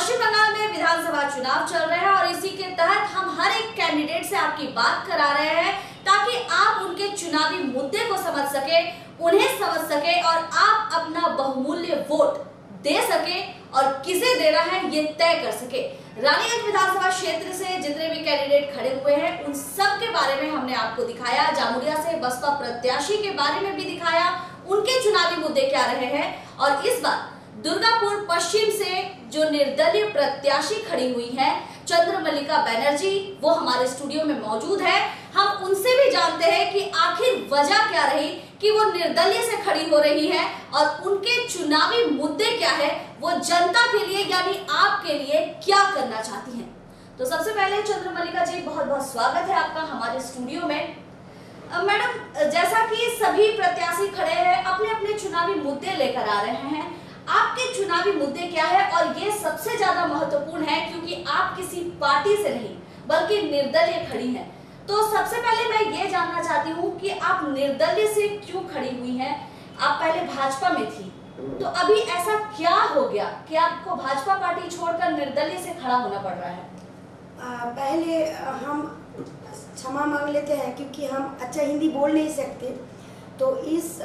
पश्चिम बंगाल में विधानसभा चुनाव चल रहे हैं और इसी के तहत हम हर एक कैंडिडेट से आपकी बात करा रहे हैं ताकि आप उनके चुनावी मुद्दे को समझ सके, उन्हें समझ सके और आप अपना बहुमूल्य वोट दे सके और किसे देना है ये तय कर सके। रानीगंज विधानसभा क्षेत्र से जितने भी कैंडिडेट खड़े हुए हैं उन सब के बारे में हमने आपको दिखाया। जामुरिया से बसपा प्रत्याशी के बारे में भी दिखाया, उनके चुनावी मुद्दे क्या रहे हैं। और इस बार दुर्गापुर पश्चिम से जो निर्दलीय प्रत्याशी खड़ी हुई हैं चंद्रमल्लिका बनर्जी, वो हमारे स्टूडियो में मौजूद है। हम उनसे भी जानते हैं कि आखिर वजह क्या रही कि वो निर्दलीय से खड़ी हो रही है और उनके चुनावी मुद्दे क्या है, वो जनता के लिए यानी आपके लिए क्या करना चाहती हैं। तो सबसे पहले चंद्रमल्लिका जी, बहुत बहुत स्वागत है आपका हमारे स्टूडियो में। मैडम, जैसा कि सभी प्रत्याशी खड़े हैं अपने अपने चुनावी मुद्दे लेकर आ रहे हैं, आपके चुनावी मुद्दे क्या है? और ये सबसे ज्यादा महत्वपूर्ण है क्योंकि आप किसी पार्टी से नहीं बल्कि निर्दलीय खड़ी हैं। तो सबसे पहले मैं ये जानना चाहती हूँ कि आप निर्दलीय से क्यों खड़ी हुई हैं? आप पहले भाजपा में थी, तो अभी ऐसा क्या हो गया कि आपको भाजपा पार्टी छोड़कर निर्दलीय से खड़ा होना पड़ रहा है? पहले हम क्षमा मांग लेते हैं क्योंकि हम अच्छा हिंदी बोल नहीं सकते। तो इस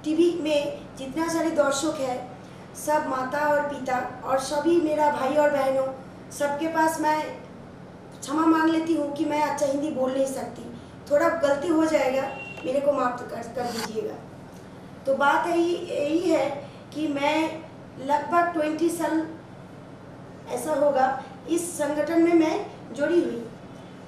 टीवी में जितना सारे दर्शक है, सब माता और पिता और सभी मेरा भाई और बहनों, सबके पास मैं क्षमा मांग लेती हूँ कि मैं अच्छा हिंदी बोल नहीं सकती। थोड़ा गलती हो जाएगा, मेरे को माफ कर दीजिएगा। तो बात यही है कि मैं लगभग 20 साल ऐसा होगा इस संगठन में मैं जुड़ी हुई।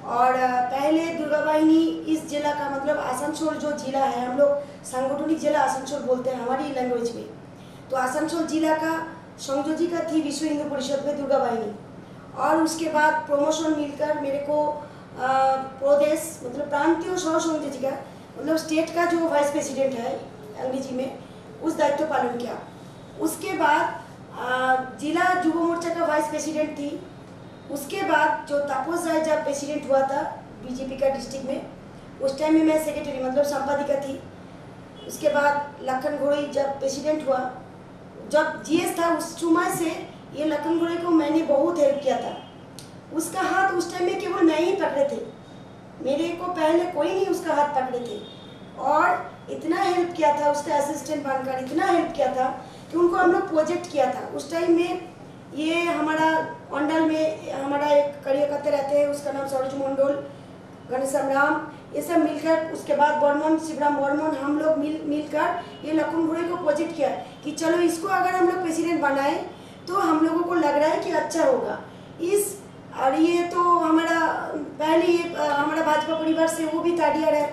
और पहले दुर्गा वाहिनी इस जिला का मतलब आसनसोल जो जिला है, हम लोग सांगठनिक जिला आसनसोल बोलते हैं हमारी लैंग्वेज में। तो आसनसोल जिला का संयोजिका थी विश्व हिंदू परिषद में दुर्गा वाहिनी। और उसके बाद प्रमोशन मिलकर मेरे को प्रदेश मतलब प्रांतीय सह संयोजिका मतलब स्टेट का जो वाइस प्रेसिडेंट है अंग्रेजी में, उस दायित्व पालन किया। उसके बाद जिला युवा मोर्चा का वाइस प्रेसिडेंट थी। उसके बाद जो तापस राय जब प्रेसिडेंट हुआ था बीजेपी का डिस्ट्रिक्ट में, उस टाइम में मैं सेक्रेटरी मतलब संपादिका थी। उसके बाद लखन घोड़ई जब प्रेसिडेंट हुआ, जब जीएस था उस समय से ये लखन घोड़ई को मैंने बहुत हेल्प किया था। उसका हाथ उस टाइम में केवल मैं ही पकड़े थे, मेरे को पहले कोई नहीं उसका हाथ पकड़े थे। और इतना हेल्प किया था, उसका असिस्टेंट बनकर इतना हेल्प किया था कि उनको हम लोग प्रोजेक्ट किया था। उस टाइम में ये हमारा अंडल में हमारा एक कार्यकर्ता रहते हैं, उसका नाम सरोज मंडल, घनश्याम राम, ये सब मिलकर, उसके बाद बर्मन शिवराम बर्मन, हम लोग मिलकर ये लखन घोड़े को प्रोजेक्ट किया कि चलो इसको अगर हम लोग प्रेसिडेंट बनाए तो हम लोगों को लग रहा है कि अच्छा होगा। और ये तो हमारा पहले ये हमारा भाजपा परिवार से वो भी थर्ड ईयर है।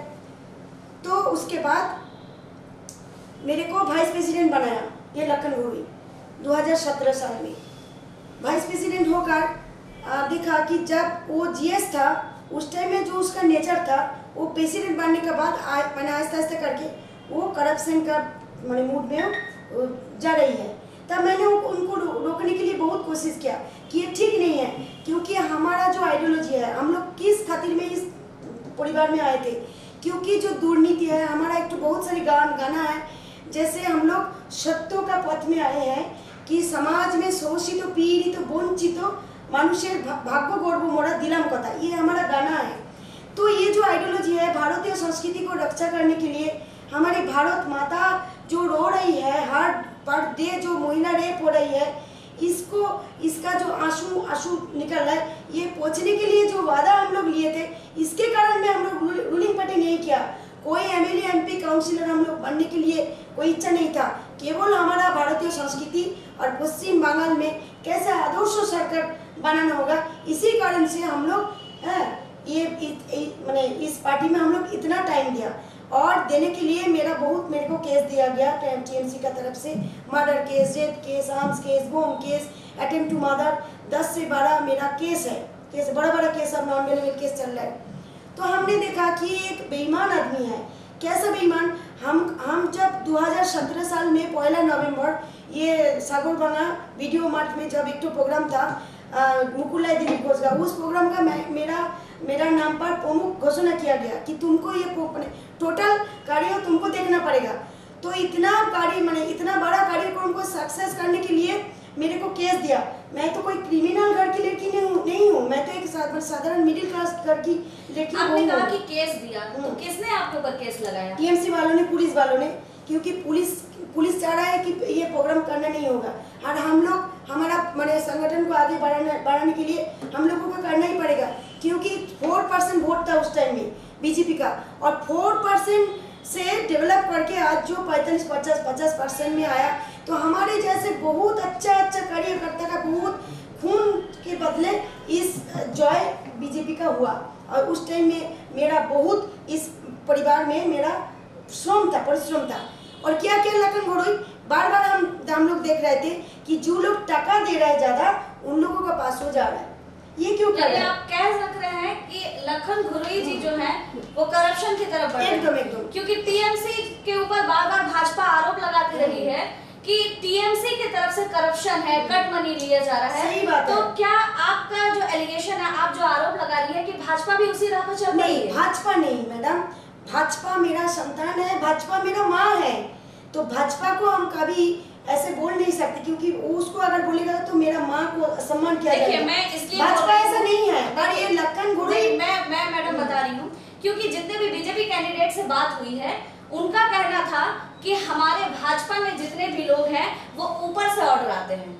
तो उसके बाद मेरे को वाइस प्रेसिडेंट बनाया ये लखन घोड़े 2017 साल में। वाइस प्रेसिडेंट होकर देखा कि जब वो जीएस था उस टाइम में जो उसका नेचर था, वो प्रेसिडेंट बनने के बाद मैंने आहिस्ता आहिस्ता करके वो करप्शन का मैंने मूड में जा रही है। तब मैंने उनको रोकने के लिए बहुत कोशिश किया कि ये ठीक नहीं है, क्योंकि हमारा जो आइडियोलॉजी है, हम लोग किस खातिर में इस परिवार में आए थे, क्योंकि जो दुर्नीति है हमारा एक तो बहुत सारी गाना है, जैसे हम लोग सत्यों का पथ में आए हैं कि समाज में शोषित पीड़ित वंचित मानुषेर भाग्य गर्व मोरा दिलाम कथा, ये हमारा गाना है। तो ये जो आइडियोलॉजी है भारतीय संस्कृति को रक्षा करने के लिए, हमारी भारत माता जो रो रही है, हर पर डे जो महिला रेप हो रही है, इसका जो आंसू निकल रहा है, ये पोंछने के लिए जो वादा हम लोग लिए थे, इसके कारण में हम लोग रूलिंग पार्टी नहीं किया। कोई एमएलए एमपी काउंसिलर हम लोग बनने के लिए कोई इच्छा नहीं था, केवल हमारा भारतीय संस्कृति और पश्चिम बंगाल में कैसे आदर्श सरकार बनाना होगा, इसी कारण से हम लोग मैंने इस पार्टी में हम लोग इतना टाइम दिया। और देने के लिए मेरे को केस दिया गया टीएमसी का तरफ से, murder case, rape case, arms case, bomb case, attempt to murder, 10 से 12 मेरा केस है। केस बड़ा केस और नॉन बेलेबल केस चल रहा है। तो हमने देखा कि एक बेईमान आदमी है। कैसा बेईमान? हम जब 2017 साल में 1 नवंबर ये सागरबांगा वीडियो मार्ट में जब एक तो प्रोग्राम था मुकुलाई दिलीप घोष का, उस प्रोग्राम का मेरा नाम पर प्रमुख घोषणा किया गया कि तुमको ये टोटल कार्य तुमको देखना पड़ेगा। तो इतना बड़ा कार्यक्रम को सक्सेस करने के लिए मेरे को केस दिया। मैं तो कोई क्रिमिनल घर की लड़की नहीं हूँ, मैं तो एक साधारण मिडिल क्लास घर की लड़की हूँ। आपने कहा कि केस दिया, तो किसने आपके ऊपर केस लगाया? टीएमसी वालों ने, पुलिस वालों ने, क्योंकि पुलिस चाह रहा है कि ये प्रोग्राम करना नहीं होगा और हम लोग हमारा मैंने संगठन को आगे बढ़ाने के लिए हम लोगों को करना ही पड़ेगा, क्योंकि 4% वोट था उस टाइम में बीजेपी का, और 4% से डेवलप करके आज जो 50% में आया। तो हमारे जैसे बहुत अच्छा कार्यकर्ता का बहुत खून के बदले इस जॉय बीजेपी का हुआ। और उस टाइम में मेरा बहुत इस परिवार में मेरा परिश्रम था। और क्या लखन घोड़ोई बार हम लोग देख रहे थे कि जो लोग टका दे रहे हैं ज्यादा उन लोगों का पास हो जा रहा है। ये क्यों कर रहे हैं? आप कह सक रहे हैं कि लखन घुरुई जी जो है वो करप्शन की तरफ बढ़ रहे हैं। एकदम। क्योंकि टीएमसी के ऊपर बार भाजपा आरोप लगाती रही है कि टीएमसी की तरफ से करप्शन है, कट मनी लिया जा रहा है। सही बात है। तो क्या आपका जो एलिगेशन है, आप जो आरोप लगा रही है कि भाजपा भी उसी राह पर चल रही है? नहीं, भाजपा नहीं मैडम, भाजपा मेरा संतान है, भाजपा मेरा माँ है। तो भाजपा को हम कभी ऐसे बोल नहीं सकते, क्योंकि उसको अगर बोलेगा तो मेरा माँ को सम्मान किया जाएगा। देखिए, मैं इसलिए भाजपा ऐसा नहीं है, पर ये लखन घुरुई मैं मैडम बता रही हूँ, क्योंकि जितने भी बीजेपी कैंडिडेट से बात हुई है उनका कहना था कि हमारे भाजपा में जितने भी लोग हैं वो ऊपर से ऑर्डर आते हैं।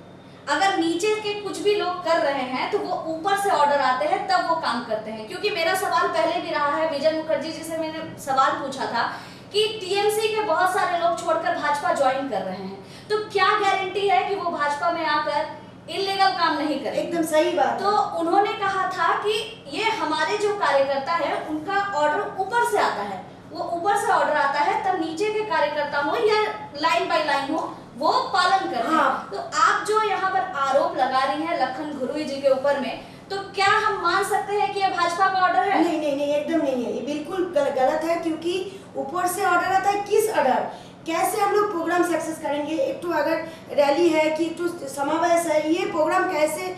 अगर नीचे के कुछ भी लोग कर रहे हैं तो वो ऊपर से ऑर्डर आते हैं, तब वो काम करते हैं। क्योंकि मेरा सवाल पहले भी रहा है, विजय मुखर्जी जी से मैंने सवाल पूछा था कि टीएमसी के बहुत सारे लोग छोड़कर भाजपा ज्वाइन कर रहे हैं, तो क्या गारंटी है कि वो भाजपा में आकर इल्लीगल काम नहीं करे? एकदम सही बात। तो उन्होंने कहा था कि ये हमारे जो कार्यकर्ता है उनका ऑर्डर ऊपर से आता है, वो ऊपर से ऑर्डर आता है, तब नीचे के कार्यकर्ता हो या लाइन बाय लाइन हो वो पालन कर रहे हैं। तो आप जो यहाँ पर आरोप लगा रही हैं लखन घुरुई जी के ऊपर में, तो क्या हम मान सकते हैं कि ये भाजपा का ऑर्डर है? नहीं, एकदम नहीं है, ये बिल्कुल गलत है। क्योंकि ऊपर से ऑर्डर आता है, किस ऑर्डर? कैसे हम लोग प्रोग्राम सक्सेस करेंगे? एक तो अगर रैली है कि तो समावेश है, ये प्रोग्राम कैसे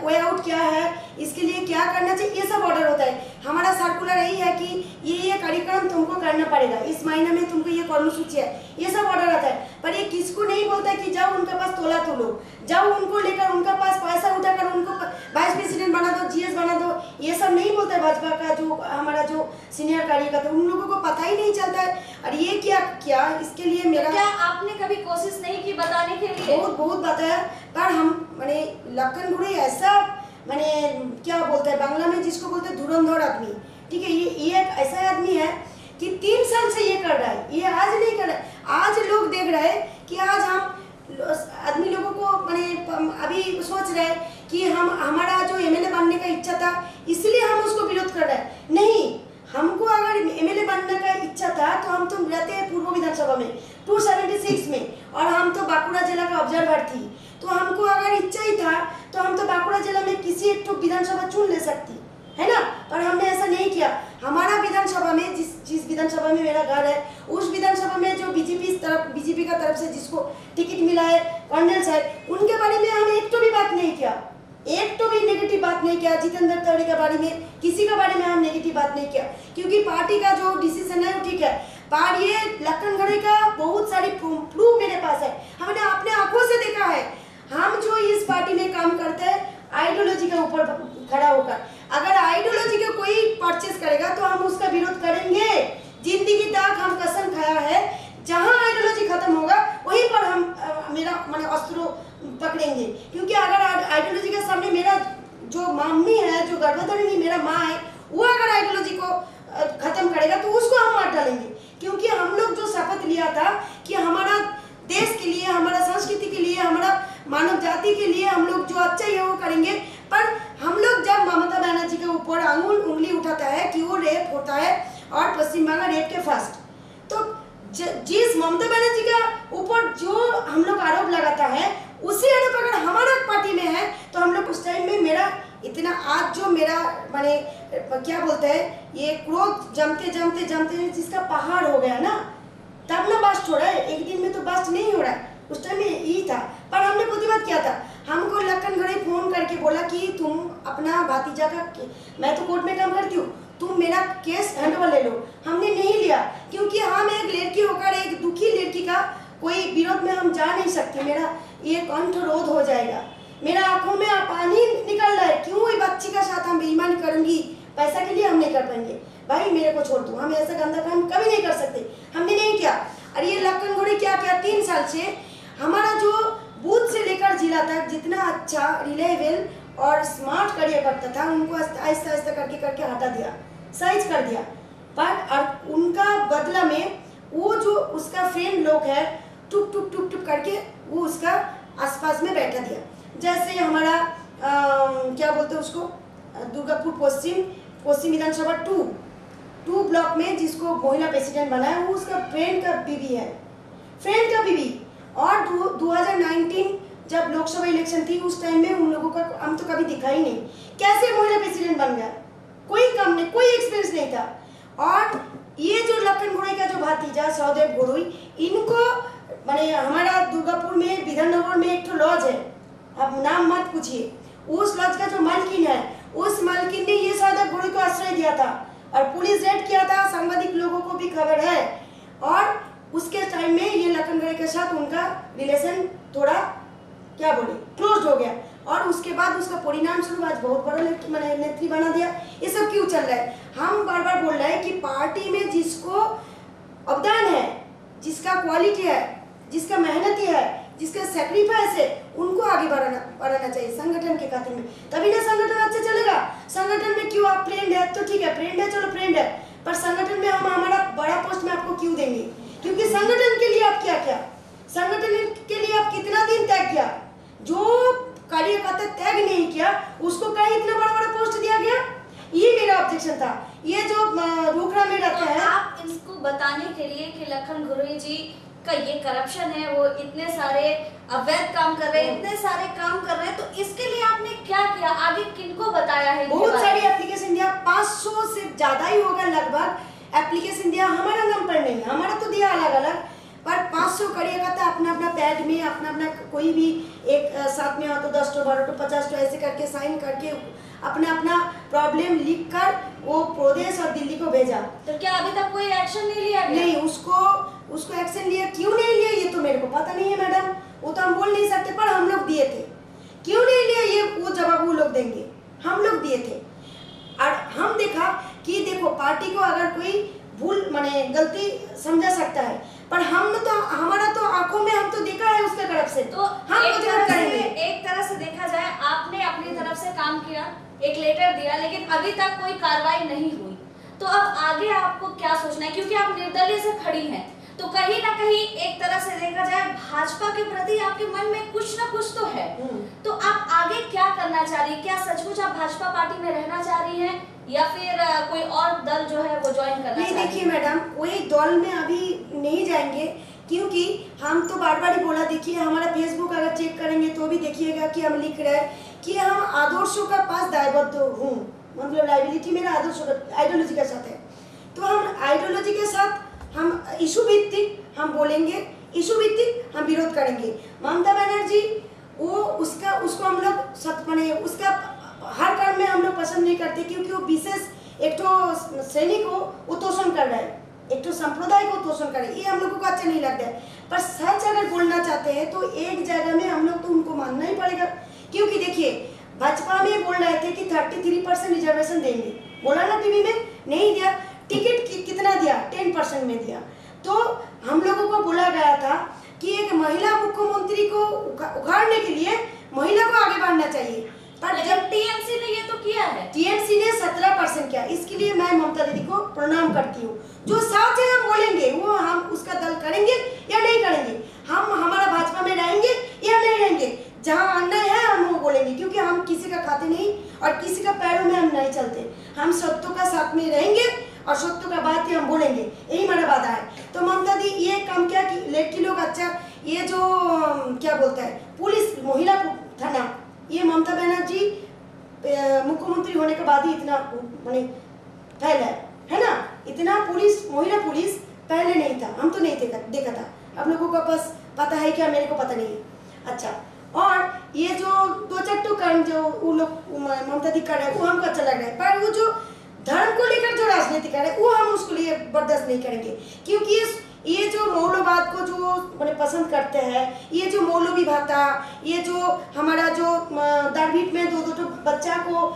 वे आउट क्या है, इसके लिए क्या करना चाहिए, ये सब ऑर्डर होता है। हमारा सर्कुलर यही है कि ये कार्यक्रम तुमको करना पड़ेगा, इस महीने में तुमको ये कर्मसूची है, ये सब ऑर्डर आता है। पर ये किसको नहीं बोलता है कि जाओ उनके पास तोला तोलो, जाओ उनको लेकर उनका पास पैसा उठाकर उनको वाइस प्रेसिडेंट बना दो, जीएस बना दो, ये सब नहीं बोलता है भाजपा का जो हमारा जो सीनियर कार्यकर्ता, उन लोगों को पता ही नहीं चलता है। और ये क्या इसके लिए मेरा, क्या आपने कभी कोशिश नहीं की बताने के लिए? बहुत बताया, पर हम मैंने लखन घुरुई ऐसा मैंने क्या बोलते हैं बांग्ला में जिसको बोलते हैं धुरंधर आदमी, ठीक है। ये एक ऐसा आदमी है कि 3 साल से ये कर रहा है, ये आज नहीं कर रहा है। आज लोग देख रहे हैं कि आज हम आदमी लोगों को मैंने अभी सोच रहे हैं कि हमारा जो एमएलए बनने का इच्छा था इसलिए हम उसको विरोध कर रहे हैं। नहीं, हमको अगर एमएलए बनने का इच्छा था तो हम तो रहते हैं पूर्व विधानसभा में 276 में, और हम तो बांकुड़ा जिला का ऑब्जर्वर थी। तो हमको अगर इच्छा ही था तो हम तो बांकुड़ा जिला में किसी एक तो विधानसभा चुन ले सकती है ना, पर हमने ऐसा नहीं किया। हमारा विधानसभा में जिस विधानसभा में मेरा घर है, उस विधानसभा में जो बीजेपी का तरफ से जिसको टिकट मिला है कर्नल साहब, उनके बारे में हम एक तो भी बात नहीं किया, एक तो भी नेगेटिव बात नहीं किया। जितेंद्र तिवारी के बारे में, किसी के बारे में हम नेगेटिव बात नहीं किया, क्योंकि पार्टी का जो डिसीजन है वो ठीक है। पर ये लखन घुरुई का बहुत सारी प्रूफ मेरे पास है, हमने अपने आंखों से देखा है। हम जो इस पार्टी में काम करते हैं आइडियोलॉजी के ऊपर खड़ा होकर, अगर आइडियोलॉजी का कोई परचेस करेगा तो हम उसका विरोध करेंगे। जिंदगी तक हम कसम खाया है, जहां आइडियोलॉजी खत्म होगा वहीं पर हम मेरा मैंने अस्त्र पकड़ेंगे। क्योंकि अगर आइडियोलॉजी के सामने मेरा जो मम्मी है, जो गर्भधारिणी मेरा माँ है, वो अगर आइडियोलॉजी को खत्म करेगा तो उसको हम मार डालेंगे। क्योंकि हम लोग जो शपथ लिया था कि हमारा देश के लिए, हमारा संस्कृति के लिए, हमारा मानव जाति के लिए हम लोग जो अच्छा है वो करेंगे। पर हम लोग जब ममता बनर्जी के ऊपर उंगली उठाता है कि वो रेप होता है और पश्चिम बंगाल रेप के फर्स्ट, तो जिस ममता बनर्जी के ऊपर जो हम लोग आरोप लगाता है, उसी आरोप अगर हमारा पार्टी में है तो हम लोग उस टाइम में मेरा इतना आज जो मेरा माने क्या बोलते हैं, ये क्रोध जमते जिसका पहाड़ हो गया ना, तब ना बस्ट हो रहा है। एक दिन में तो बस्ट नहीं हो रहा है, उस टाइम में यही था। पर हमने प्रतिवाद किया था। हमको लखन घुरुई फोन करके बोला कि तुम अपना भतीजा का, मैं तो कोर्ट में काम करती हूँ, तुम मेरा केस हैंडओवर ले लो। हमने नहीं लिया, क्योंकि हम एक लड़की होकर एक दुखी लड़की का कोई विरोध में हम जा नहीं सकते। ये कंठरोध हो जाएगा। मेरा आंखों में पानी निकल रहा है, क्यों ये बच्ची का साथ हम बेईमानी करूंगी, पैसा के लिए हम नहीं कर पाएंगे। भाई मेरे को छोड़ दो, हम ऐसा गंदा काम कभी नहीं कर सकते, हमने नहीं किया। और ये लक्कन घोड़ी क्या किया, 3 साल से हमारा जो बूथ से लेकर जिला तक जितना अच्छा रिलायबल और स्मार्ट कार्य करता था, उनको आहिस्ता आहिस्ता करके करके हटा दिया, साइज कर दिया। पर और उनका बदला में वो जो उसका फ्रेंड लोग है, टुक टुक टुक टुक करके वो उसका आसपास में बैठा दिया। जैसे हमारा क्या बोलते हैं उसको, दुर्गापुर पश्चिम विधानसभा 2 ब्लॉक में जिसको महिला प्रेसिडेंट बनाया, वो उसका फ्रेंड का बीवी है, फ्रेंड का बीवी। और 2019 जब लोकसभा इलेक्शन थी, उस टाइम में उन लोगों का हम तो कभी दिखा ही नहीं, कैसे महिला प्रेसिडेंट बन गया, कोई काम नहीं, कोई एक्सपीरियंस नहीं था। और ये जो लक्कन घोड़ई का जो भतीजा सहदेव घोड़ई, इनको माने हमारा दुर्गापुर में विधाननगर में एक तो लॉज है, अब नाम मत पूछिए, उस लॉज का जो मालकिन है, उस मालकिन ने ये सहदेव घोड़ई को आश्रय दिया था और पुलिस रेड किया था, सांबादिक लोगों को भी खबर है। और उसके टाइम में ये लक्कन घोड़ई के साथ उनका रिलेशन थोड़ा क्या बोले क्लोज हो गया, और उसके बाद उसका परिणाम स्वरूप आज बहुत बड़ा नेत्री बना दिया। ये सब क्यों चल रहा है? हम बार बार बोल रहे हैं कि पार्टी में जिसको अवदान है, जिसका क्वालिटी है, जिसका मेहनती है, जिसका सेक्रीफाइस है, उनको आगे बढ़ाना चाहिए संगठन के खातिर में, तभी ना संगठन अच्छा चलेगा। संगठन में क्यों आप फ्रेंड है तो ठीक है, फ्रेंड है चलो फ्रेंड है, पर संगठन में हम हमारा बड़ा पोस्ट में आपको क्यों देंगे? क्योंकि संगठन के लिए आप क्या क्या, संगठन के लिए आप कितना दिन त्याग किया, जो कार्यकर्ता त्याग नहीं किया उसको कहीं इतना बड़ा बड़ा पोस्ट दिया गया। ये मेरा ऑब्जेक्शन था। ये जो रोकड़ा में रहता है, आप इसको बताने के लिए कि लक्कन घोड़ई जी का ये करप्शन है, वो इतने सारे अवैध काम कर रहे हैं, इतने सारे काम कर रहे हैं, तो इसके लिए आपने क्या किया, आगे किनको बताया है? बहुत सारी एप्लीकेशन दिया, 500 से ज्यादा ही होगा लगभग एप्लीकेशन दिया। हमारा नाम पर नहीं, हमारा तो दिया अलग अलग, पर 500 कार्यकर्ता अपना अपना पैड में अपना अपना कोई भी एक साथ में हो तो 10 12 50 ऐसे करके साइन करके अपना अपना प्रॉब्लम लिख कर वो प्रदेश और दिल्ली को भेजा। तो क्या अभी तक कोई एक्शन नहीं लिया गया? नहीं, उसको एक्शन लिया, क्यों नहीं लिया ये तो मेरे को पता नहीं है मैडम, वो तो हम बोल नहीं सकते, पर हम लोग दिए थे। क्यों नहीं लिया ये वो जवाब वो लोग देंगे, हम लोग दिए थे। और हम देखा कि देखो पार्टी को अगर कोई भूल माने गलती समझा सकता है, पर हम तो हमारा तो आंखों में हम तो देखा है उसके तरफ से, तो हम एक तरह से देखा जाए आपने अपनी तरफ से काम किया, एक लेटर दिया, लेकिन अभी तक कोई कार्रवाई नहीं हुई। तो अब आगे आपको क्या सोचना है, क्योंकि आप निर्दलीय से खड़ी हैं, तो कहीं ना कहीं एक तरह से देखा जाए भाजपा के प्रति आपके मन में कुछ ना कुछ तो है, तो आप आगे क्या करना चाह रही है? क्या सचमुच आप भाजपा पार्टी में रहना चाह रही हैं या फिर कोई और दल जो है वो ज्वाइन करना? नहीं, देखिए मैडम, कोई दल में अभी नहीं जाएंगे, क्योंकि हम तो बार बार ही बोला, देखिए हमारा फेसबुक अगर चेक करेंगे तो भी देखिएगा कि हम लिख रहे हैं कि हम आदर्शों का पास दायबद्ध हूँ, मतलब लाइबिलिटी मेरा आइडियोलॉजी के साथ है। तो हम आइडियोलॉजी के साथ हम इशू भित्तिक हम बोलेंगे, इशू भित्तिक हम विरोध करेंगे। ममता बनर्जी उसको हम लोग माने उसका हर काम में हम लोग पसंद नहीं करते, क्योंकि वो विशेष एक तो श्रेणी को उत्तोषण कर रहा है, एक तो संप्रदाय को उत्तोषण कर रहा है, ये हम लोगों को अच्छा नहीं लगता है। पर सच अगर बोलना चाहते हैं तो एक जगह में हम लोग तो उनको मानना ही पड़ेगा, क्योंकि देखिए भाजपा में बोल रहे थे कि 33% रिजर्वेशन देंगे, बोला ना टीवी में, नहीं दिया। टिकट कितना दिया? 10% में दिया। तो हम लोगों को बोला गया था कि एक महिला मुख्यमंत्री को उखाड़ने के लिए महिला को आगे बढ़ना चाहिए, पर जब टीएमसी ने ये तो किया है, टीएमसी ने 17% किया। इसके लिए मैं ममता दीदी को प्रणाम करती हूँ। जो साथ है हम बोलेंगे, वो हम उसका दल करेंगे या नहीं करेंगे, हम हमारा भाजपा में रहेंगे या नहीं रहेंगे, जहाँ अन्याय है हम वो बोलेंगे, क्योंकि हम किसी का खाते नहीं और किसी का पैरों में हम नहीं चलते। हम सत्यों का साथ में रहेंगे और सत्यों का बात ही हम बोलेंगे, यही हमारा वादा है। तो ममता दी ये काम किया कि लड़की लोग अच्छा, ये जो क्या बोलता है पुलिस महिला थाना, ये ममता बनर्जी मुख्यमंत्री होने के बाद ही इतना माने फैला है ना, इतना पुलिस महिला पुलिस पहले नहीं था, हम तो नहीं देखा था। आप लोगों का बस पता है क्या, मेरे को पता नहीं है। अच्छा, और ये जो 2 कर्म जो वो लोग ममता दी कर रहे हैं वो हमको अच्छा लग रहा है, पर वो जो धर्म को लेकर जो राजनीति कर रहे हैं वो हम उसके लिए बर्दाश्त नहीं करेंगे, क्योंकि ये जो मौलवाद को जो मैंने पसंद करते हैं, ये जो मौलवी भाता, ये जो हमारा जो दारबीट में दो दो बच्चा को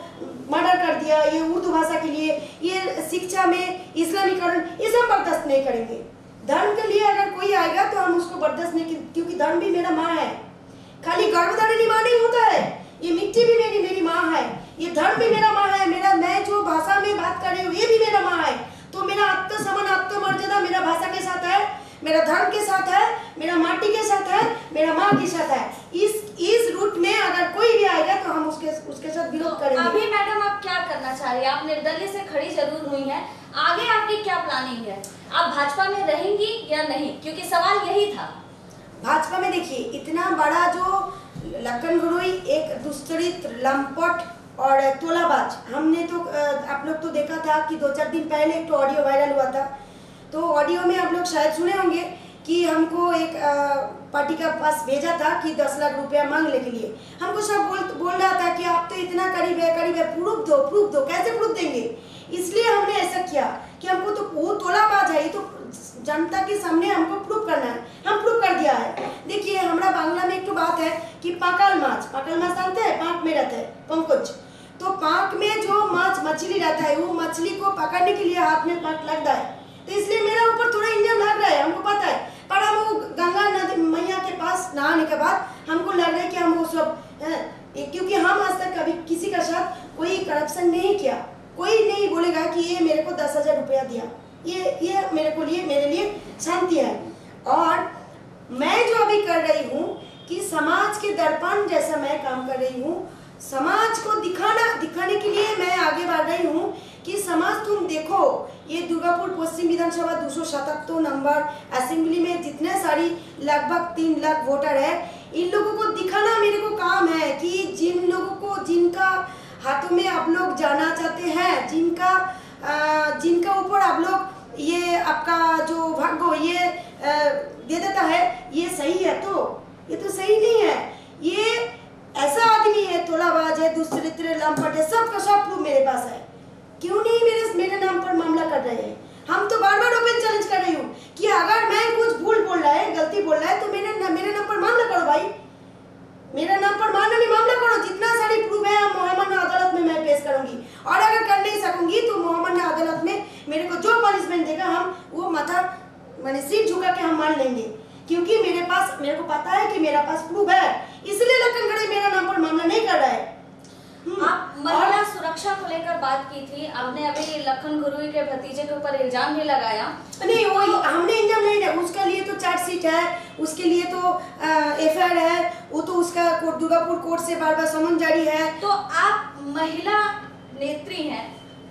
मर्डर कर दिया, ये उर्दू भाषा के लिए, ये शिक्षा में इस्लामीकरण, ये सब बर्दाश्त नहीं करेंगे। धर्म के लिए अगर कोई आएगा तो हम उसको बर्दाश्त नहीं, क्योंकि धर्म भी मेरा माँ है। खाली गर्भधारिणी माँ नहीं होता है, ये मिट्टी भी मेरी माँ है, ये धर्म भी मेरा माँ है, मेरा मैं जो भाषा में बात कर रही हूँ ये भी मेरा माँ है। तो मेरा आत्मसम्मान आत्ममर्यादा मेरा भाषा के साथ है, मेरा धर्म के साथ है, मेरा माटी के साथ है, मेरा माँ के साथ है। इस रूट में अगर कोई भी आएगा तो हम उसके साथ विरोध करेंगे। अभी मैडम आप क्या करना चाह रही हैं? आप निर्दलीय से खड़ी जरूर हुई हैं, आगे आपकी क्या प्लानिंग है? आप भाजपा में रहेंगी या नहीं? क्योंकि सवाल यही था। भाजपा में देखिए, इतना बड़ा जो लखन घुड़ोई एक दुष्चरित्र, लंपट और तोलाबाज, हमने तो आप लोग तो देखा था कि 2-4 दिन पहले एक तो ऑडियो वायरल हुआ था। तो ऑडियो में आप लोग शायद सुने होंगे कि हमको एक पार्टी का पास भेजा था कि 10 लाख रुपया मांगने के लिए। हमको सब बोल रहा था कि आप तो इतना करीब है, प्रूफ दो। कैसे प्रूफ देंगे? इसलिए हमने ऐसा किया कि हमको तो वो तोलाबाज है, ये तो जनता के सामने हमको प्रूफ करना है, हम प्रूफ कर दिया है। देखिए, हमारा बांग्ला में एक तो बात है कि पाकल माछ जानते हैं, पाक में रहता है पंकज। तो पाक में जो मछली रहता है, वो मछली को पकड़ने के लिए हाथ में पाक लगता है, तो इसलिए मेरा ऊपर थोड़ा इंजन लग रहा है, हमको पता है। पर हम वो गंगा नदी मैया के पास नहाने के बाद हमको लग रहा है कि हम वो सब, क्योंकि हम आज तक कभी किसी का साथ कोई करप्शन नहीं किया। कोई नहीं बोलेगा कि ये मेरे को 10,000 रुपया दिया, ये मेरे लिए शांति है। और मैं जो अभी कर रही हूँ कि समाज के दर्पण जैसा मैं काम कर रही हूँ, समाज को दिखाने के लिए मैं आगे बढ़ रही हूँ कि समाज तुम देखो, ये दुर्गापुर पश्चिम विधानसभा 277 नंबर असेंबली में जितने सारी लगभग 3 लाख वोटर है, इन लोगों को दिखाना मेरे को काम है कि जिन लोगों को, जिनका हाथों में आप लोग जाना चाहते हैं, जिनका ऊपर आप लोग ये आपका जो भाग्य ये दे देता है, ये सही है? तो ये तो सही नहीं है। ये ऐसा आदमी है, तोलाबाज है, दुष्चरित्र, लंपट है, सबका सब प्रूफ मेरे पास है। क्यों नहीं मेरे नाम पर मामला कर रहे हैं? हम तो बार बार ओपन चैलेंज कर रही हूँ कि अगर मैं कुछ भूल बोल रहा है, गलती बोल रहा है, तो मेरे नाम पर मामला करो भाई, मेरा नाम पर मामला करो। जितना सारी प्रूफ है मोहम्मद अदालत में मैं पेश करूंगी, और अगर कर नहीं सकूंगी तो मोहम्मद अदालत में मेरे को जो पनिशमेंट देगा हम वो माथा मैंने सिर झुका के हम मान लेंगे, क्योंकि मेरे को पता है कि मेरा पास प्रूफ है। इसलिए लखन घुड़ोई मेरा नाम पर मामला नहीं कर रहा है। आप महिला सुरक्षा को लेकर बात की थी, आपने अभी लखन घुड़ोई के भतीजे के ऊपर इल्जाम भी लगाया। नहीं, वो हमने इल्जाम नहीं लगाया, उसके लिए तो चार्जशीट है, उसके लिए तो एफआईआर है, वो तो उसका दुर्गापुर कोर्ट से बार समन जारी है। तो आप महिला नेत्री हैं,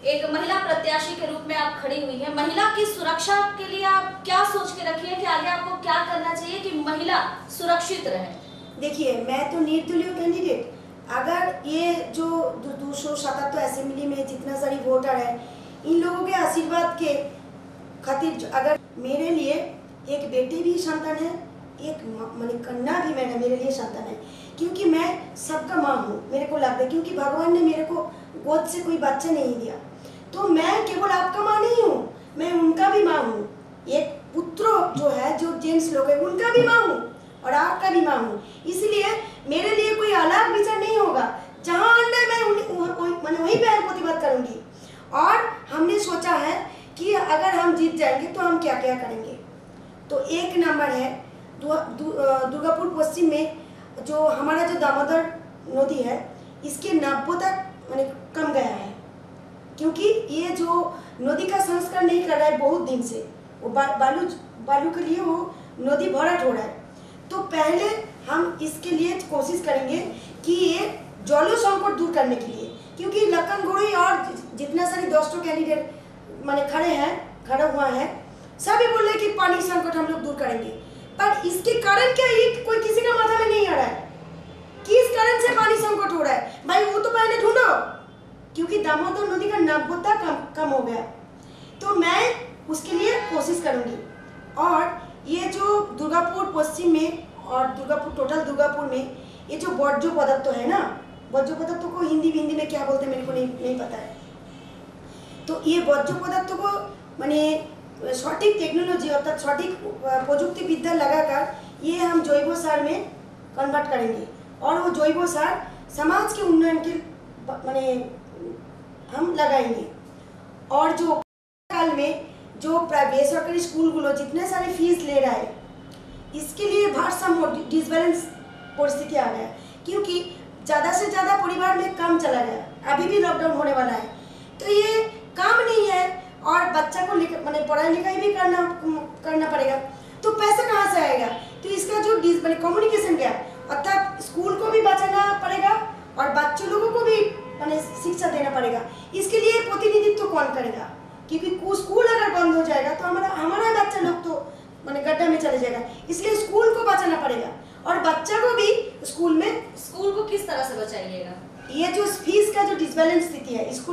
एक महिला प्रत्याशी के रूप में आप खड़ी हुई हैं, महिला की सुरक्षा के लिए आप क्या सोच के रखी है कि आगे आपको क्या करना चाहिए कि महिला सुरक्षित रहे? देखिए, मैं तो निर्दलीय कैंडिडेट, अगर ये जो 277 असेंबली में जितना सारी वोटर है, इन लोगों के आशीर्वाद के खातिर, अगर मेरे लिए एक बेटी भी संतान है, एक माने कन्या भी मेरे लिए संतान है, क्योंकि मैं सबका माँ हूँ। मेरे को लगता है क्योंकि भगवान ने मेरे को गोद से कोई बच्चा नहीं दिया, तो मैं केवल आपका माँ नहीं हूँ, मैं उनका भी माँ हूँ। एक पुत्र जो है, जो जेंट्स लोग है, उनका भी माँ हूँ और आपका भी माँ हूँ। इसलिए मेरे लिए कोई अलग विचार नहीं होगा, जहाँ अन्य मैं वहीं पे प्रतिबाद करूँगी। और हमने सोचा है कि अगर हम जीत जाएंगे तो हम क्या क्या करेंगे। तो एक नंबर है दुर्गापुर पश्चिम में जो हमारा जो दामोदर नदी है, इसके 90 तक मैंने कम गया है, क्योंकि ये जो नदी का संस्कार नहीं कर रहा है बहुत दिन से, वो बालू के लिए वो नदी भराट हो रहा है। तो पहले हम इसके लिए कोशिश करेंगे कि ये जल संकट दूर करने के लिए, क्योंकि लखन घुड़ोई और जितना सारे दोस्तों कैंडिडेट मैंने खड़ा हुआ है, सभी बोल रहे कि पानी संकट हम लोग दूर करेंगे, पर इसके कारण क्या ये कोई किसी का माथा में नहीं आ रहा है, किस कारण से पानी संकट हो रहा है भाई, वो तो पहले ढूंढो, क्योंकि दामोदर नदी का 90 तक कम हो गया। तो मैं उसके लिए कोशिश करूंगी। और ये जो दुर्गापुर पश्चिम में और टोटल दुर्गापुर में ये जो वर्ज्य पदार्थ है ना, वर्ज्य पदार्थ को हिंदी में क्या बोलते हैं मेरे को नहीं पता है। तो ये वर्ज्य पदार्थ को मैंने সঠিক টেকনোলজি অর্থাৎ সঠিক প্রযুক্তিবিদ্যা লাগাकर ये हम जैव सार में कन्वर्ट करेंगे और वो जैव सार समाज के उन्नयन के माने हम लगाएंगे। और जो काल में जो बेसरकारी स्कूल जितने सारे फीस ले रहा है इसके लिए भारसाम्य डिसबैलेंस परिस्थिति आ गया, क्योंकि ज़्यादा से ज़्यादा परिवार में काम चला गया। अभी भी लॉकडाउन होने वाला है तो ये काम नहीं है और बच्चा को मैंने पढ़ाई लिखाई भी करना पड़ेगा, तो पैसा कहाँ से आएगा। तो इसका जो कम्युनिकेशन गैप अर्थात स्कूल को भी बचाना पड़ेगा और बच्चों लोगों को भी मैंने शिक्षा देना पड़ेगा। इसके लिए प्रतिनिधित्व कौन करेगा, क्योंकि स्कूल अगर बंद हो जाएगा तो हमारा बच्चा लोग तो मैंने गड्ढा में चले जाएगा। इसलिए स्कूल को बचाना पड़ेगा और बच्चा को भी स्कूल को किस तरह से बचाइएगा। ये जो फीस का जो डिसबैलेंस स्थिति है इसके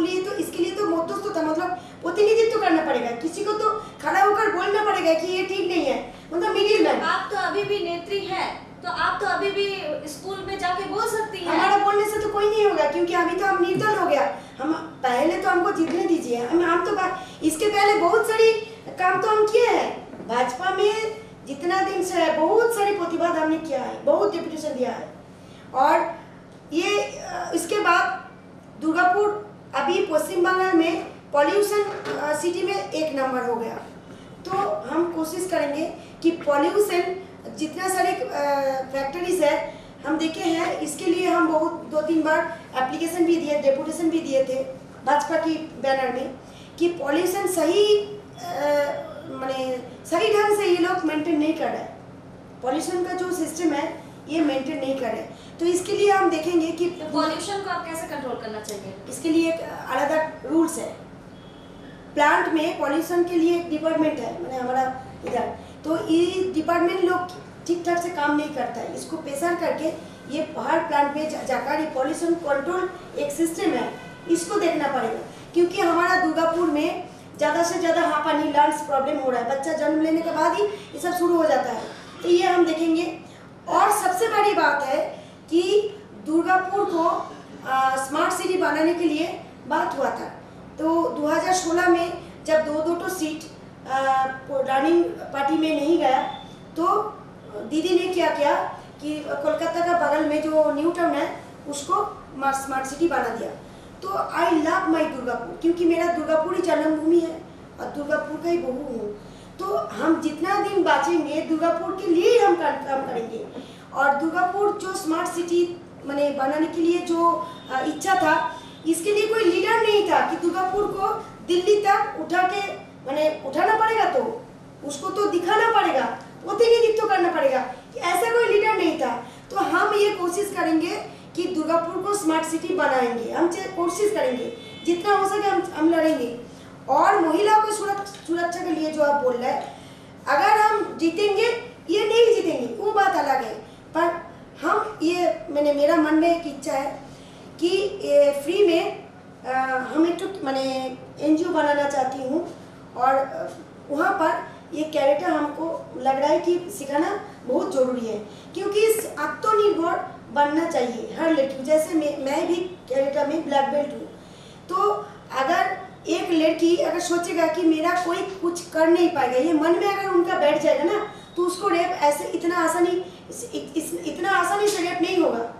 लिए तो मध्यस्थता मतलब प्रतिनिधित्व करना पड़ेगा, किसी को तो खड़ा होकर बोलना पड़ेगा कि ये ठीक नहीं है, मतलब मिडिल मैन। आप तो अभी भी नेत्री हैं तो आप तो अभी भी स्कूल में जाके बोल सकती हैं। हमारा बोलने से तो कोई नहीं होगा, क्योंकि अभी तो हम निर्दल हो गया। हम पहले तो हमको जीतने दीजिए, हम तो इसके पहले बहुत सारी काम तो हम किए हैं। भाजपा में जितना दिन से है बहुत सारी प्रतिवाद हमने किया है, बहुत डिप्यूटेशन दिया है। और ये इसके बाद दुर्गापुर अभी पश्चिम बंगाल में पॉल्यूशन सिटी में 1 नंबर हो गया। तो हम कोशिश करेंगे कि पॉल्यूशन जितना सारे फैक्ट्रीज है हम देखे हैं, इसके लिए हम बहुत 2-3 बार एप्लीकेशन भी दिए, डेपुटेशन भी दिए थे भाजपा की बैनर में कि पॉल्यूशन सही ढंग से ये लोग मेंटेन नहीं कर रहे, पॉल्यूशन का जो सिस्टम है ये मेंटेन नहीं कर रहे। तो इसके लिए हम देखेंगे कि पॉल्यूशन को आप कैसे कंट्रोल करना चाहिए। इसके लिए एक अलग रूल्स है। प्लांट में पॉल्यूशन के लिए एक डिपार्टमेंट है, मैंने हमारा इधर, तो ये डिपार्टमेंट लोग ठीक ठाक से काम नहीं करता है। इसको प्रेशर करके ये हर प्लांट में जाकर ये पॉल्यूशन कंट्रोल एक सिस्टम है, इसको देखना पड़ेगा। क्योंकि हमारा दुर्गापुर में ज़्यादा से ज़्यादा हांपानी लंग्स प्रॉब्लम हो रहा है, बच्चा जन्म लेने के बाद ही ये सब शुरू हो जाता है, तो ये हम देखेंगे। और सबसे बड़ी बात है कि दुर्गापुर को स्मार्ट सिटी बनाने के लिए बात हुआ था, तो 2016 में जब 2-2 सीट रनिंग पार्टी में नहीं गया तो दीदी ने क्या किया कि कोलकाता का बगल में जो न्यू टाउन है उसको स्मार्ट सिटी बना दिया। तो आई लव माई दुर्गापुर, क्योंकि मेरा दुर्गापुर ही जन्मभूमि है और दुर्गापुर का ही बहू हूँ। तो हम जितना दिन बाँचेंगे दुर्गापुर के लिए हम काम करेंगे। और दुर्गापुर जो स्मार्ट सिटी मैंने बनाने के लिए जो इच्छा था, इसके लिए कोई लीडर नहीं था कि दुर्गापुर को दिल्ली तक उठाना पड़ेगा, तो उसको तो दिखाना पड़ेगा, प्रतिनिधित्व करना पड़ेगा, ऐसा कोई लीडर नहीं था। तो हम ये कोशिश करेंगे कि दुर्गापुर को स्मार्ट सिटी बनाएंगे, हम कोशिश करेंगे जितना हो सके हम लड़ेंगे। और महिलाओं को सुरक्षा के लिए जो आप बोल रहे हैं, अगर हम जीतेंगे ये नहीं जीतेंगे वो बात अलग है, पर हम ये मेरा मन में एक इच्छा है कि फ्री में हम एक NGO बनाना चाहती हूँ और वहाँ पर ये कैरेक्टर हमको लग रहा है कि सिखाना बहुत ज़रूरी है, क्योंकि आत्मनिर्भर बनना चाहिए हर लड़की। जैसे मैं भी कैरेक्टर में ब्लैक बेल्ट हूँ, तो अगर एक लड़की अगर सोचेगा कि मेरा कोई कुछ कर नहीं पाएगा, ये मन में अगर उनका बैठ जाएगा ना, तो उसको रेप ऐसे इतना आसानी से रेप नहीं होगा।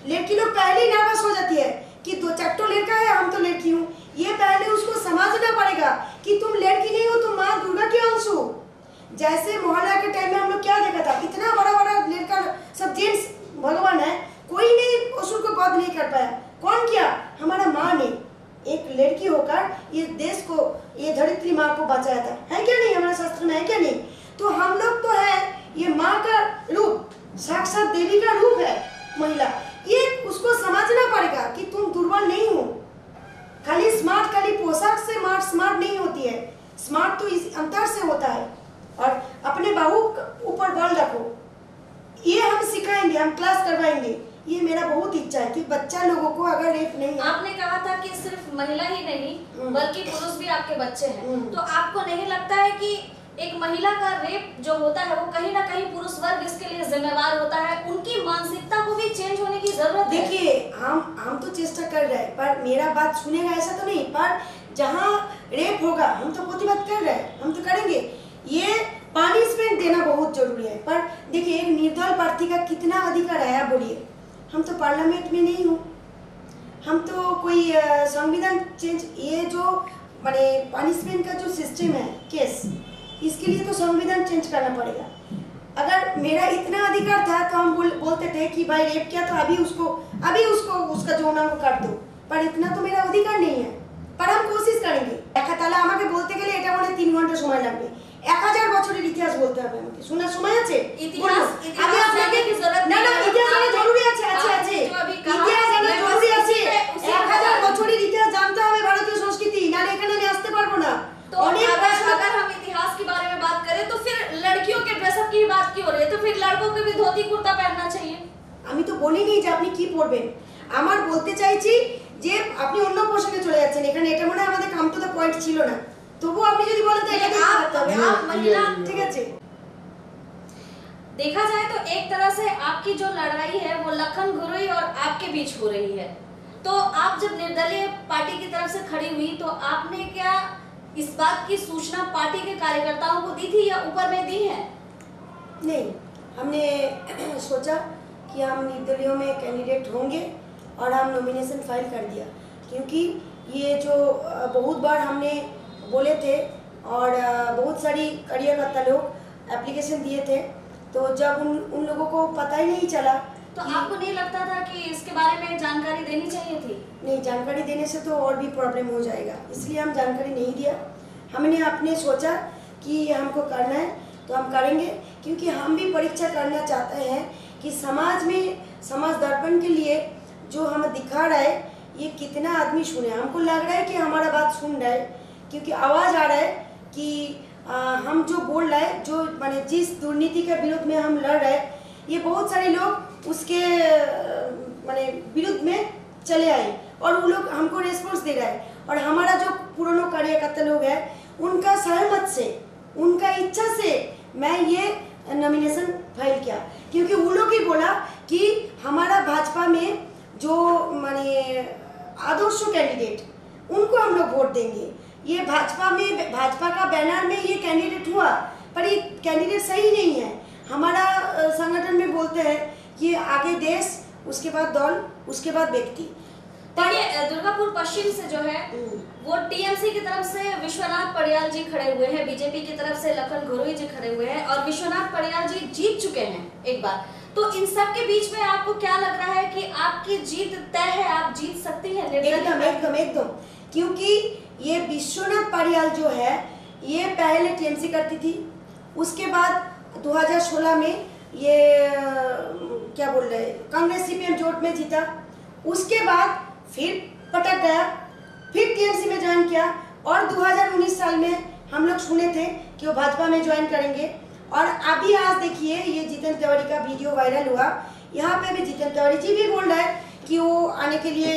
लड़की लोग पहले ही नर्वस हो जाती है कि 2-4 लड़का है, हम तो लड़की हूँ। ये पहले उसको समझना पड़ेगा कि तुम लड़की नहीं हो, तुम माँ दुर्गा की अंश हो। जैसे मोहल्ला के टाइम में हम लोग क्या देखा था, इतना बड़ा लड़का सब जेंट्स भगवान है, कोई नहीं असुर को वध नहीं कर पाया। कौन किया? हमारा माँ ने एक लड़की होकर ये देश को, ये धरित्री माँ को बचाया था, है क्या नहीं? हमारे शास्त्र में है क्या नहीं? तो हम लोग तो है, ये माँ का रूप, साक्षात देवी का रूप है महिला। ये उसको समझना पड़ेगा कि तुम दुर्बल नहीं हो। खाली पोशाक से स्मार्ट नहीं होती है, स्मार्ट तो इस अंतर से होता है। और अपने बाहु ऊपर बल रखो, ये हम सिखाएंगे, हम क्लास करवाएंगे। ये मेरा बहुत इच्छा है कि बच्चा लोगों को अगर रेप नहीं। आपने कहा था कि सिर्फ महिला ही नहीं बल्कि पुरुष भी आपके बच्चे हैं, तो आपको नहीं लगता है कि एक महिला का रेप जो होता है वो कहीं ना कहीं पुरुष वर्ग इसके लिए जिम्मेवार होता है? उनकी मानसिकता को भी चेंज होने की जरूरत है। देखिए, हम तो चेष्टा कर रहे हैं, पर मेरा बात सुनेगा ऐसा तो नहीं। पर जहाँ रेप होगा हम तो प्रतिवाद कर रहे हैं, हम तो करेंगे। ये पनिशमेंट देना बहुत जरूरी है। पर देखिए एक निर्दल प्रार्थी का कितना अधिकार है आप बोलिए। हम तो पार्लियामेंट में नहीं हूँ, हम तो कोई संविधान चेंज, ये जो माने पनिशमेंट का जो सिस्टम है केस, इसके लिए तो संविधान चेंज करना पड़ेगा। अगर मेरा इतना अधिकार था तो हम बोलते थे कि भाई रेप किया तो अभी उसको उसका जो नाम कर दो, पर इतना तो मेरा अधिकार नहीं है। पर हम कोशिश करेंगे। তাহলে আমাকে বলতে গেলে এটা মানে 3 ঘন্টা সময় লাগবে। 1000 বছরের ইতিহাস বলতে হবে আমাকে। শোনার সময় আছে? আমি আপনাকে না না ইতিহাস জানা জরুরি আছে ইতিহাস জানা জরুরি আছে। 1000 বছরের ইতিহাস জানতে হবে ভারতীয় সংস্কৃতি, নালে এখানে আমি আসতে পারবো না। तो अगर हम इतिहास के बारे में बात करें तो फिर लड़कियों के ड्रेसअप की बात क्यों हो रही है? तो फिर लड़कों को भी धोती कुर्ता पहनना चाहिए। আমি তো বলিনি যে আপনি কি পরবেন, আমার বলতে চাইছি যে আপনি অন্য প্রসঙ্গে চলে যাচ্ছেন। এখানে এটা মনে হয় আমাদের কাম টু দ্য পয়েন্ট ছিল না, তবু আপনি যদি বলেন তো এটা आप महिला, ঠিক আছে। देखा जाए तो एक तरह से आपकी जो लड़ाई है वो लखन गुरुई और आपके बीच हो रही है। तो आप जब निर्दलीय पार्टी की तरफ से खड़ी हुई तो आपने क्या इस बात की सूचना पार्टी के कार्यकर्ताओं को दी थी या ऊपर में दी है? नहीं, हमने सोचा कि हम निर्दलीयों में कैंडिडेट होंगे और हम नॉमिनेशन फाइल कर दिया, क्योंकि ये जो बहुत बार हमने बोले थे और बहुत सारी कार्यकर्ता लोग एप्लीकेशन दिए थे, तो जब उन लोगों को पता ही नहीं चला तो आपको नहीं लगता था कि इसके बारे में जानकारी देनी चाहिए थी? नहीं, जानकारी देने से तो और भी प्रॉब्लम हो जाएगा, इसलिए हम जानकारी नहीं दिया। हमने अपने सोचा कि हमको करना है तो हम करेंगे, क्योंकि हम भी परीक्षा करना चाहते हैं कि समाज में समाज दर्पण के लिए जो हम दिखा रहा है ये कितना आदमी सुने। हमको लग रहा है कि हमारा बात सुन रहा है, क्योंकि आवाज़ आ रहा है कि हम जो बोल रहे हैं, जो माने जिस दुर्नीति के विरुद्ध में हम लड़ रहे हैं, ये बहुत सारे लोग उसके माने विरुद्ध में चले आए और वो लोग हमको रिस्पॉन्स दे रहा है। और हमारा जो पुरानो कार्यकर्ता लोग हैं उनका सहमत से, उनका इच्छा से मैं ये नॉमिनेशन फाइल किया, क्योंकि वो लोग ही बोला कि हमारा भाजपा में जो माने आदर्श कैंडिडेट उनको हम लोग वोट देंगे। ये भाजपा का बैनर में ये कैंडिडेट हुआ, पर ये कैंडिडेट सही नहीं है। हमारा संगठन में बोलते हैं कि आगे देश, उसके बाद दल, उसके बाद व्यक्ति। देखिए दुर्गापुर पश्चिम से जो है वो टीएमसी की तरफ से विश्वनाथ पड़ियाल जी खड़े हुए हैं, बीजेपी की तरफ से लखन घुरुई जी खड़े हुए हैं और विश्वनाथ पड़ियाल जी जीत चुके हैं एक बार। तो इन सब के बीच में आपको क्या लग रहा है कि आपकी जीत तय है, आप जीत सकती हैं? एकदम, क्योंकि ये विश्वनाथ पड़ियाल जो है ये पहले टीएमसी करती थी, उसके बाद 2016 में ये क्या बोल रहे कांग्रेस सीपीएम जोट में जीता, उसके बाद फिर पटक गया, फिर टीएमसी में ज्वाइन किया और 2019 साल में हम लोग सुने थे कि वो भाजपा में ज्वाइन करेंगे। और अभी आज देखिए ये जितेंद्र तिवारी का वीडियो वायरल हुआ, यहाँ पे भी जितेंद्र तिवारी जी भी बोल रहा है कि वो आने के लिए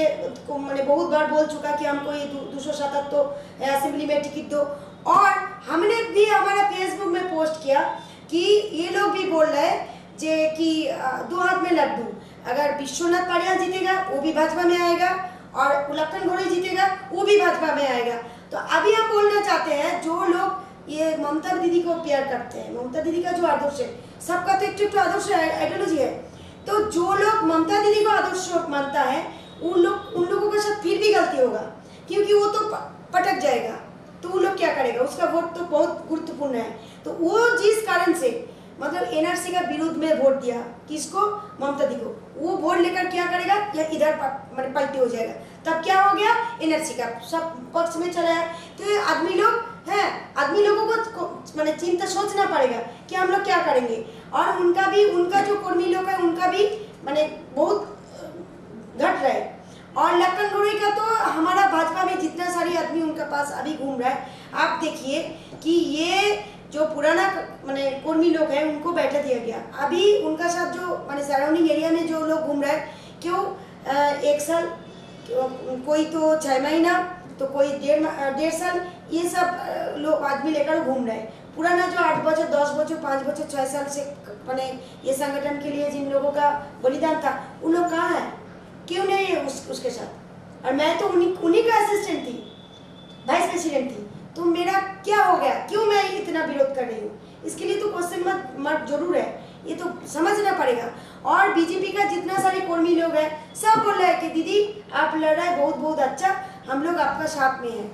मैंने बहुत बार बोल चुका कि हमको ये 277 असेंबली में टिकट दो। और हमने भी हमारा फेसबुक में पोस्ट किया कि ये लोग भी बोल रहे हैं जे कि 2 हाथ में लड्डू, अगर विश्वनाथ पड़ियाल जीतेगा वो भी भाजपा में आएगा और लखन घुरुई जीतेगा वो भी भाजपा में आएगा। तो अभी हम बोलना चाहते हैं जो लोग ये ममता दीदी को प्यार करते हैं, ममता दीदी का जो आदर्श है, सबका तो एक आदर्श आइडियोलॉजी है, तो जो लोग ममता दीदी को आदर्श मानता है उन लोगों के साथ फिर भी गलती होगा, क्योंकि वो तो पटक जाएगा, तो वो लोग क्या करेगा, उसका वोट तो बहुत गुरुत्वपूर्ण है। तो वो जिस कारण से मतलब एनआरसी का विरोध में वोट दिया, किसको, ममता दी को, वो वोट लेकर क्या करेगा, या इधर मतलब पलटी हो जाएगा, तब क्या हो गया, एनआरसी का सब पक्ष में चला है। तो ये आदमी लोगों को मतलब चिंता सोचना पड़ेगा कि हम लोग क्या करेंगे। और उनका जो कर्मी लोग है उनका भी माने बहुत घट रहा है। और लखन घुरुई का तो हमारा भाजपा में जितना सारी आदमी उनके पास अभी घूम रहा है, आप देखिए कि ये जो पुराना माने कर्मी लोग हैं उनको बैठा दिया गया, अभी उनका साथ जो माने सराउंडिंग एरिया में जो लोग घूम रहे हैं, क्यों 1 साल, कोई तो 6 महीना, तो कोई 1.5 साल, ये सब लोग आदमी लेकर घूम रहे हैं। पुराना जो 8 बछर 10 बछर 5 बछर 6 साल से माने ये संगठन के लिए जिन लोगों का बलिदान था, उन लोग कहाँ हैं, क्यों नहीं है उसके साथ। और मैं तो उन्हीं का असिस्टेंट थी। वाइस प्रेसिडेंट थी, तो मेरा क्या हो गया, क्यों मैं इतना विरोध कर रही हूँ? इसके लिए तो क्वेश्चन मत जरूर है, ये तो समझना पड़ेगा। और बीजेपी का जितना सारे कर्मी लोग हैं सब बोल रहे हैं कि दीदी आप लड़ रहे हैं बहुत बहुत अच्छा, हम लोग आपका साथ में हैं।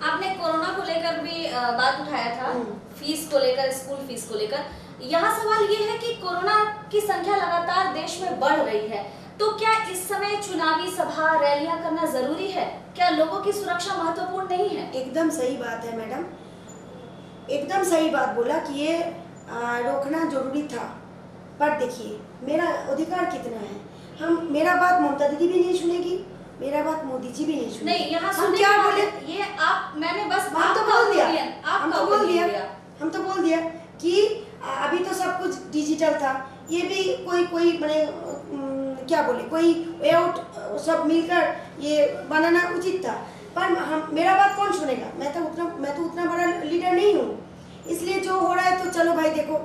आपने कोरोना को लेकर भी बात उठाया था, फीस को लेकर, स्कूल फीस को लेकर। यहाँ सवाल ये है कि कोरोना की संख्या लगातार देश में बढ़ रही है, तो क्या इस समय चुनावी सभा रैलियां करना जरूरी है? क्या लोगों की सुरक्षा महत्वपूर्ण नहीं है? एकदम सही बात है मैडम, एकदम सही बात बोला कि ये रोकना जरूरी था। पर देखिए मेरा अधिकार कितना है, हम मेरा बात ममता दीदी भी नहीं सुनेगी, मेरा बात मोदी जी भी नहीं सुनेगी। नहीं, यहाँ हम क्या बोले, ये आप, मैंने बस हम तो बोल दिया, हम तो बोल दिया कि अभी तो सब कुछ डिजिटल था, ये भी कोई मैंने क्या बोले, कोई वे आउट सब मिलकर ये बनाना उचित था। पर हम, मेरा बात कौन सुनेगा? मैं तो उतना बड़ा लीडर नहीं हूँ, इसलिए जो हो रहा है तो चलो भाई देखो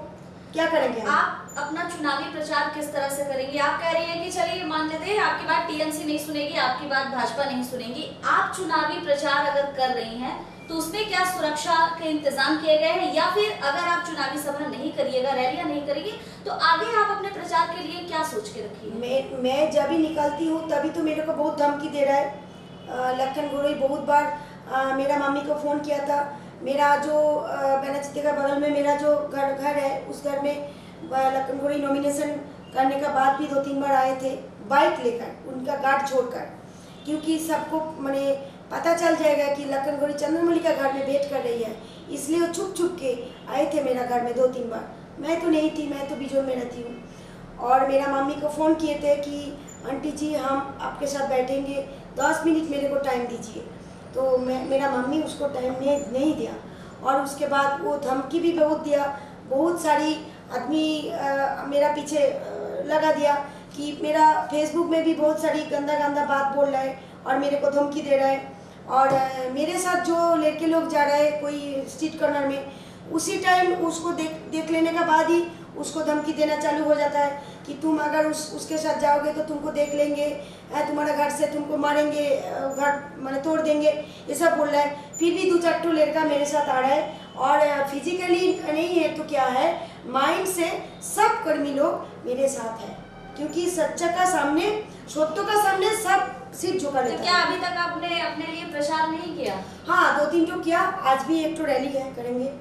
क्या करेंगे। आप अपना चुनावी प्रचार किस तरह से करेंगे? आप कह रही हैं कि चलिए मान लेते हैं आपकी बात टीएमसी नहीं सुनेगी, आपकी बात भाजपा नहीं सुनेगी। आप चुनावी प्रचार अगर कर रही हैं तो उसमें क्या सुरक्षा के इंतजाम किए गए हैं, या फिर अगर आप चुनावी सभा नहीं करिएगा, रैलियां नहीं करेंगे, तो आगे आप अपने प्रचार के लिए क्या सोच के रखी है? मैं जब भी निकलती हूँ तभी तो मेरे को बहुत धमकी दे रहा है। लखन गोरोई बहुत बार मेरा मम्मी को फ़ोन किया था। मेरा जो बेनाचिते का बगल में मेरा जो घर है, उस घर में लखन गोरोई नॉमिनेशन करने का बाद भी 2-3 बार आए थे बाइक लेकर, उनका गार्ड छोड़कर, क्योंकि सबको मैंने पता चल जाएगा कि लखन गोरोई चंद्रमौली का घर में वेट कर रही है, इसलिए वो छुप के आए थे मेरा घर में 2-3 बार। मैं तो नहीं थी, मैं तो बिजोर में रहती हूँ। और मेरा मम्मी को फ़ोन किए थे कि आंटी जी हम आपके साथ बैठेंगे, 10 मिनट मेरे को टाइम दीजिए। तो मेरा मम्मी उसको टाइम नहीं दिया, और उसके बाद वो धमकी भी बहुत दिया। बहुत सारी आदमी मेरा पीछे लगा दिया कि मेरा फेसबुक में भी बहुत सारी गंदा बात बोल रहा है और मेरे को धमकी दे रहा है। और मेरे साथ जो लड़के लोग जा रहे हैं कोई स्ट्रीट कॉर्नर में, उसी टाइम उसको देख लेने का बाद ही उसको धमकी देना चालू हो जाता है कि तुम अगर उसके साथ जाओगे तो तुमको देख लेंगे, तुम्हारा घर से तुमको मारेंगे, घर मैंने तोड़ देंगे, ये सब बोल रहा है। फिर भी 2-4 लड़का मेरे साथ आ रहा है, और फिजिकली नहीं है तो क्या है, माइंड से सब कर्मी लोग मेरे साथ है, क्योंकि सच्चा का सामने, सत्य का सामने सब सिर झुका लेता है। तो क्या अभी तक आपने अपने लिए प्रचार नहीं किया? हाँ, 2-3 तो किया, आज भी 1 रैली है, करेंगे।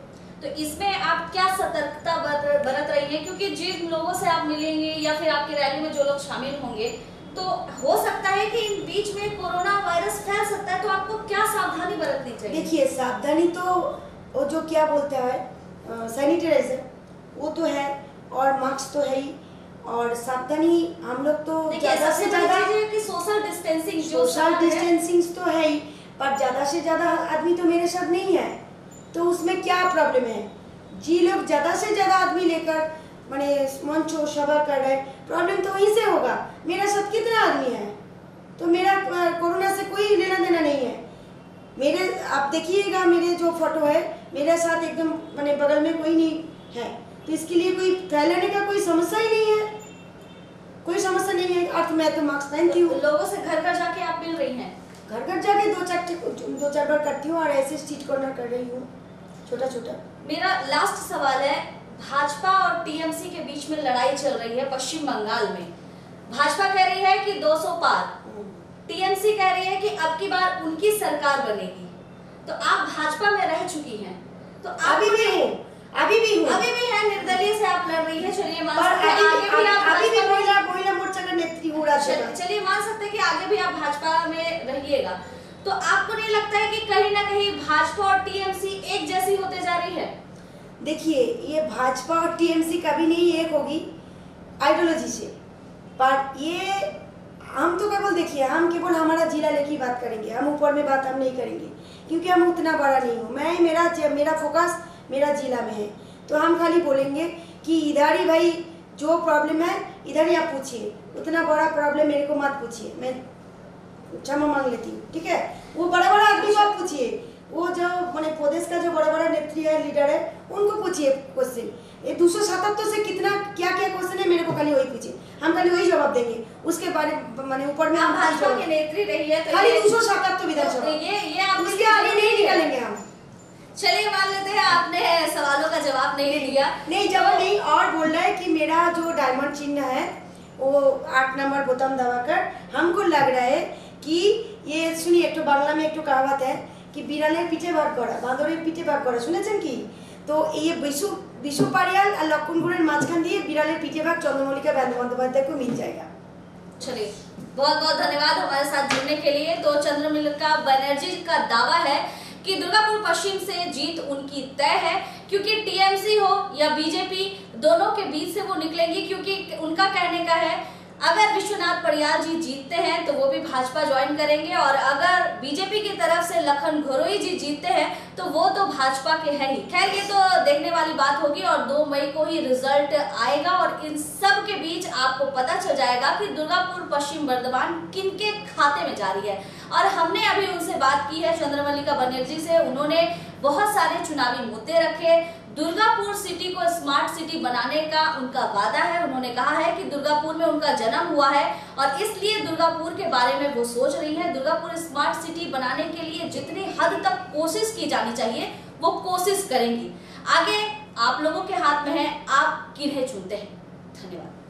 तो इसमें आप क्या सतर्कता बरत रही है? क्योंकि जिन लोगों से आप मिलेंगे या फिर आपकी रैली में जो लोग शामिल होंगे, तो हो सकता है कि इन बीच में कोरोना वायरस फैल सकता है, तो आपको क्या सावधानी बरतनी चाहिए? देखिए सावधानी तो वो जो क्या बोलते हैं सैनिटाइजर वो तो है, और मास्क तो है ही, और सावधानी हम लोग तो ज़्यादा से ज़्यादा सोशल डिस्टेंसिंग तो है ही, पर ज़्यादा से ज़्यादा आदमी तो मेरे साथ नहीं है, तो उसमें क्या प्रॉब्लम है? जी लोग ज़्यादा से ज़्यादा आदमी लेकर मैंने मंच सभा कर रहे, प्रॉब्लम तो वहीं से होगा। मेरा साथ कितना आदमी है, तो मेरा कोरोना से कोई लेना देना नहीं है। मेरे आप देखिएगा, मेरे जो फोटो है मेरे साथ एकदम मैंने बगल में कोई नहीं है, तो इसके लिए कोई फैलाने का कोई समस्या ही नहीं है, कोई समस्या नहीं है। अर्थ मैं तो मास्क पहनती हूँ। लोगों से घर घर जाके आप मिल रही हैं? घर जाके 2-4 बार करती हूँ, और ऐसे स्ट्रीट कॉर्नर कर रही हूँ छोटा। मेरा लास्ट सवाल है, भाजपा और टीएमसी के बीच में लड़ाई चल रही है पश्चिम बंगाल में। भाजपा कह रही है कि 200 पार, टीएमसी कह रही है कि अब की बार उनकी सरकार बनेगी। तो आप भाजपा में रह चुकी हैं, तो अभी भी हूँ, है, निर्दलीय से आप लड़ रही है। चलिए मान सकते हैं महिला मोर्चा का नेत्री हूँ राज्य का। चलिए मान सकते हैं कि आगे भी आप भाजपा में रहिएगा, तो आपको नहीं लगता है कि कहीं ना कहीं भाजपा और टीएमसी एक जैसी होते जा रही है? देखिए ये भाजपा और टीएमसी कभी नहीं एक होगी आइडियोलॉजी से, पर ये हम तो केवल देखिए, हम केवल हमारा जिला लेके बात करेंगे, हम ऊपर में बात हम नहीं करेंगे, क्योंकि हम उतना बड़ा नहीं हूँ। मेरा फोकस मेरा जिला में है, तो हम खाली बोलेंगे कि इधर ही भाई जो प्रॉब्लम है इधर ही आप पूछिए, उतना बड़ा प्रॉब्लम मेरे को मत पूछिए, मैं क्षमा मांग लेती हूँ, ठीक है? वो बड़ा आदमी को आप पूछिए, वो जो मैंने प्रदेश का जो बड़ा नेत्री है, लीडर है, उनको पूछिए क्वेश्चन। ये 277 से कितना क्या क्वेश्चन है, मेरे को खाली वही पूछिए, हम खाली वही जवाब देंगे। उसके बारे मैंने ऊपर में भाजपा की नेत्री रही है, खाली 277 विधानसभा, ये आप उसके आगे नहीं निकलेंगे। चलिए मान लेते हैं आपने सवालों का जवाब नहीं दिया। नहीं जवाब नहीं, और बोल रहा है कि मेरा जो डायमंड चिन्ह है वो 8 नंबर बोताम दबाकर, हमको लग रहा है कि ये सुनिए, एक तो बांग्ला में एक तो कहावत है कि बिड़ालेर पीछे भाग करा बांदरेर पीछे भाग करा, सुनेছেন কি? तो ये विशु पारियाल और लक्ष्मणगुड़ेर माঝখান দিয়ে बिड़ालेर पीछे भाग चंद्रमल्लिका बंदोपाध्याय को मिल जाएगा। चलिए बहुत बहुत धन्यवाद हमारे साथ जुड़ने के लिए। तो चंद्रमल्लिका बनर्जी का दावा है कि दुर्गापुर पश्चिम से जीत उनकी तय है, क्योंकि टीएमसी हो या बीजेपी दोनों के बीच से वो निकलेंगी, क्योंकि उनका कहने का है अगर विश्वनाथ पड़ियाल जी जीतते हैं तो वो भी भाजपा ज्वाइन करेंगे, और अगर बीजेपी की तरफ से लखन घोरोई जी जीतते हैं तो वो तो भाजपा के हैं ही। खैर ये तो देखने वाली बात होगी और 2 मई को ही रिजल्ट आएगा और इन सब के बीच आपको पता चल जाएगा कि दुर्गापुर पश्चिम बर्धमान किनके खाते में जा रही है। और हमने अभी उनसे बात की है चंद्रमल्लिका बनर्जी से, उन्होंने बहुत सारे चुनावी मुद्दे रखे। दुर्गापुर सिटी को स्मार्ट सिटी बनाने का उनका वादा है। उन्होंने कहा है कि दुर्गापुर में उनका जन्म हुआ है और इसलिए दुर्गापुर के बारे में वो सोच रही है। दुर्गापुर स्मार्ट सिटी बनाने के लिए जितनी हद तक कोशिश की जानी चाहिए वो कोशिश करेंगी। आगे आप लोगों के हाथ में है, आप किन्हें चुनते हैं। धन्यवाद।